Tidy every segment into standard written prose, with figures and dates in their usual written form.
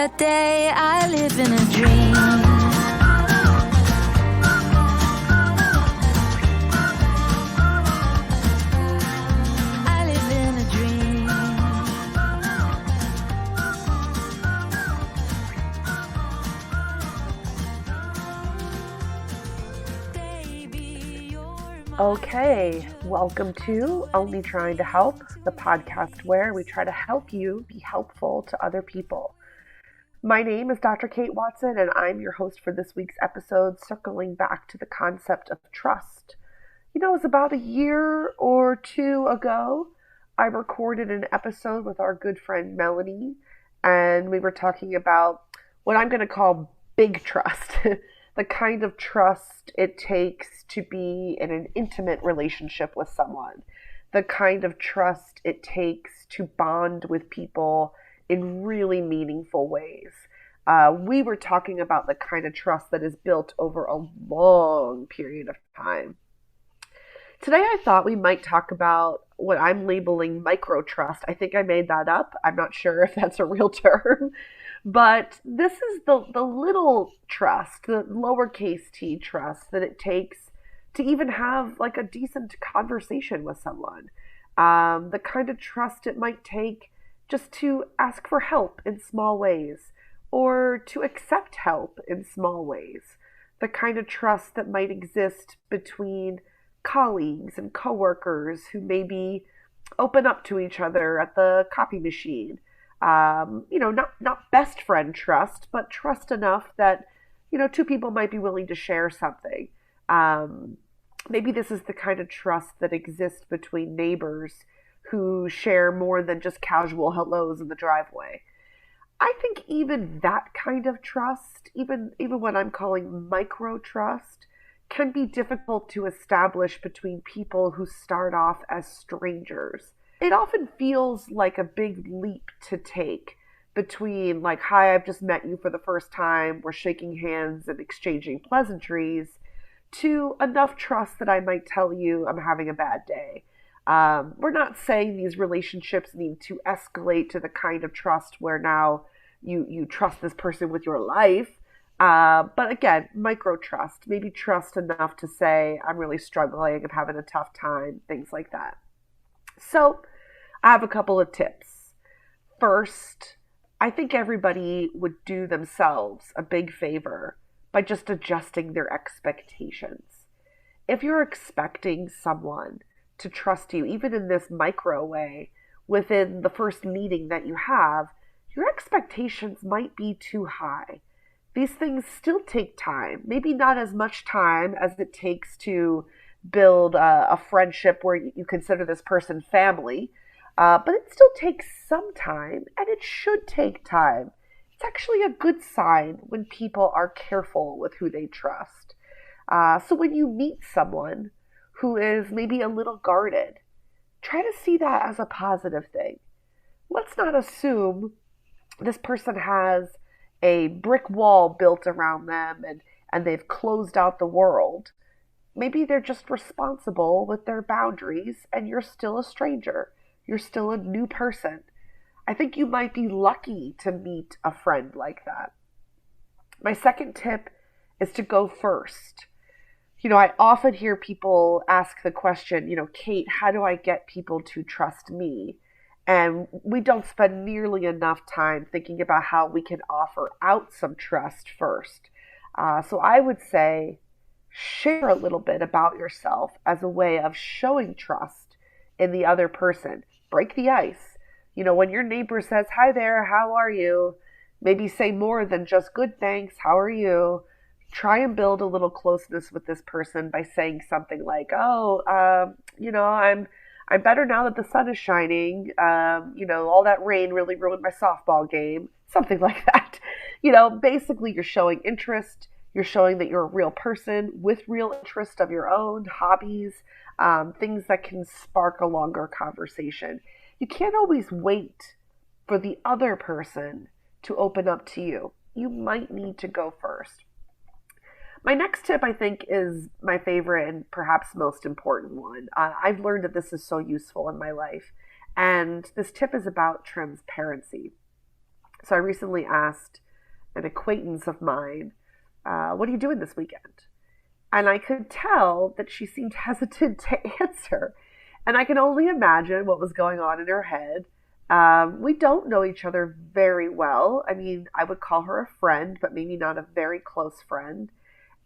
that day I live in a dream. I live in a dream. Baby, you're my... Okay, welcome to Only Trying to Help, the podcast where we try to help you be helpful to other people. My name is Dr. Kate Watson, and I'm your host for this week's episode, circling back to the concept of trust. You know, it was about a year or two ago, I recorded an episode with our good friend Melanie, and we were talking about what I'm going to call big trust, the kind of trust it takes to be in an intimate relationship with someone, the kind of trust it takes to bond with people in really meaningful ways. We were talking about the kind of trust that is built over a long period of time. Today I thought we might talk about what I'm labeling MicroTrust. I think I made that up. I'm not sure if that's a real term. But this is the little trust, the lowercase t trust that it takes to even have like a decent conversation with someone. The kind of trust it might take just to ask for help in small ways or to accept help in small ways. The kind of trust that might exist between colleagues and coworkers who maybe open up to each other at the copy machine. Not best friend trust, but trust enough that, two people might be willing to share something. Maybe this is the kind of trust that exists between neighbors who share more than just casual hellos in the driveway. I think even that kind of trust, even what I'm calling micro-trust, can be difficult to establish between people who start off as strangers. It often feels like a big leap to take between like, hi, I've just met you for the first time, we're shaking hands and exchanging pleasantries, to enough trust that I might tell you I'm having a bad day. We're not saying these relationships need to escalate to the kind of trust where now you trust this person with your life. But again, micro trust, maybe trust enough to say, I'm really struggling, I'm having a tough time, things like that. So I have a couple of tips. First, I think everybody would do themselves a big favor by just adjusting their expectations. If you're expecting someone to trust you, even in this micro way, within the first meeting that you have, your expectations might be too high. These things still take time, maybe not as much time as it takes to build a friendship where you consider this person family, but it still takes some time, and it should take time. It's actually a good sign when people are careful with who they trust. So when you meet someone who is maybe a little guarded, try to see that as a positive thing. Let's not assume this person has a brick wall built around them and they've closed out the world. Maybe they're just responsible with their boundaries and you're still a stranger. You're still a new person. I think you might be lucky to meet a friend like that. My second tip is to go first. I often hear people ask the question, Kate, how do I get people to trust me? And we don't spend nearly enough time thinking about how we can offer out some trust first. So I would say share a little bit about yourself as a way of showing trust in the other person. Break the ice. When your neighbor says, hi there, how are you? Maybe say more than just good thanks, how are you? Try and build a little closeness with this person by saying something like, I'm better now that the sun is shining. All that rain really ruined my softball game. Something like that. Basically you're showing interest. You're showing that you're a real person with real interest of your own, hobbies, things that can spark a longer conversation. You can't always wait for the other person to open up to you. You might need to go first. My next tip, I think, is my favorite and perhaps most important one. I've learned that this is so useful in my life. And this tip is about transparency. So I recently asked an acquaintance of mine, what are you doing this weekend? And I could tell that she seemed hesitant to answer. And I can only imagine what was going on in her head. We don't know each other very well. I mean, I would call her a friend, but maybe not a very close friend.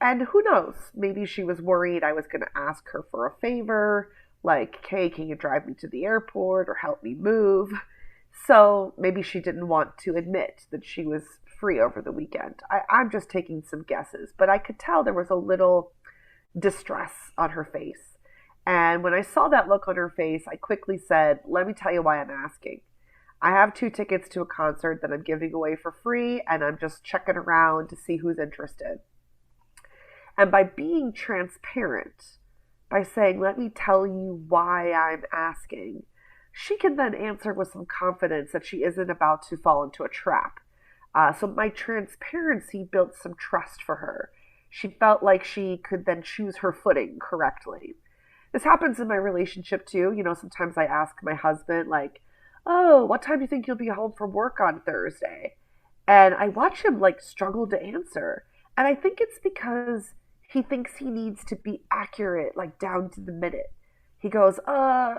And who knows? Maybe she was worried I was going to ask her for a favor, like, hey, can you drive me to the airport or help me move? So maybe she didn't want to admit that she was free over the weekend. I'm just taking some guesses, but I could tell there was a little distress on her face. And when I saw that look on her face, I quickly said, let me tell you why I'm asking. I have 2 tickets to a concert that I'm giving away for free, and I'm just checking around to see who's interested. And by being transparent, by saying, let me tell you why I'm asking, she can then answer with some confidence that she isn't about to fall into a trap. So my transparency built some trust for her. She felt like she could then choose her footing correctly. This happens in my relationship too. Sometimes I ask my husband, like, oh, what time do you think you'll be home from work on Thursday? And I watch him like struggle to answer. And I think it's because he thinks he needs to be accurate, like down to the minute. He goes, my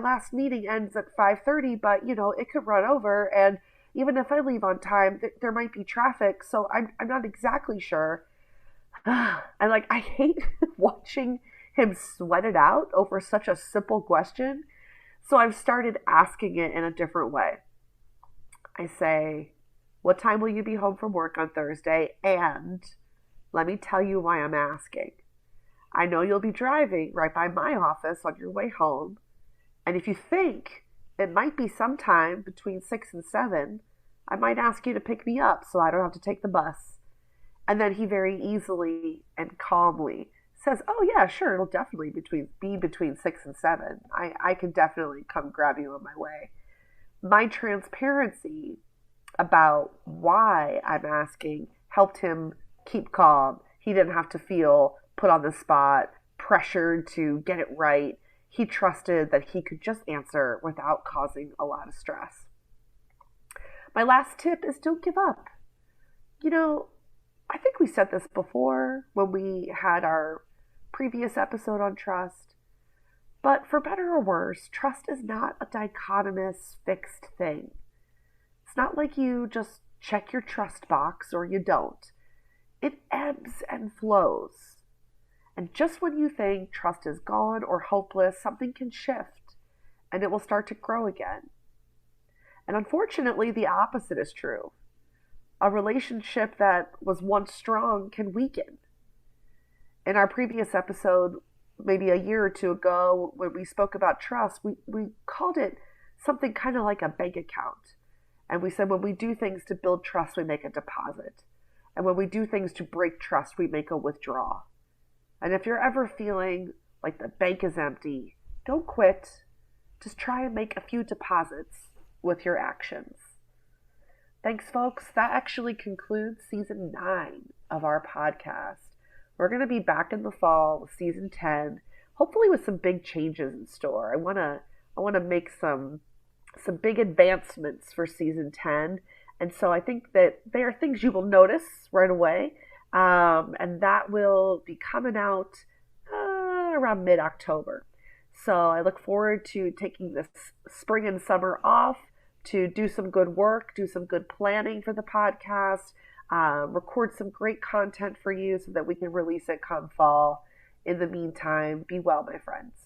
last meeting ends at 5:30, but it could run over, and even if I leave on time, there might be traffic, so I'm not exactly sure. And like, I hate watching him sweat it out over such a simple question. So I've started asking it in a different way. I say, what time will you be home from work on Thursday? And let me tell you why I'm asking. I know you'll be driving right by my office on your way home. And if you think it might be sometime between 6 and 7, I might ask you to pick me up so I don't have to take the bus. And then he very easily and calmly says, oh yeah, sure, it'll definitely be between 6 and 7. I can definitely come grab you on my way. My transparency about why I'm asking helped him keep calm. He didn't have to feel put on the spot, pressured to get it right. He trusted that he could just answer without causing a lot of stress. My last tip is don't give up. I think we said this before when we had our previous episode on trust, but for better or worse, trust is not a dichotomous, fixed thing. It's not like you just check your trust box or you don't. It ebbs and flows. And just when you think trust is gone or hopeless, something can shift and it will start to grow again. And unfortunately, the opposite is true. A relationship that was once strong can weaken. In our previous episode, maybe a year or two ago, when we spoke about trust, we called it something kind of like a bank account. And we said when we do things to build trust, we make a deposit. And when we do things to break trust, we make a withdrawal. And if you're ever feeling like the bank is empty, don't quit. Just try and make a few deposits with your actions. Thanks, folks. That actually concludes season 9 of our podcast. We're going to be back in the fall with season 10, hopefully with some big changes in store. I want to make some big advancements for season 10. And so I think that they are things you will notice right away. And that will be coming out around mid-October. So I look forward to taking this spring and summer off to do some good work, do some good planning for the podcast, record some great content for you so that we can release it come fall. In the meantime, be well, my friends.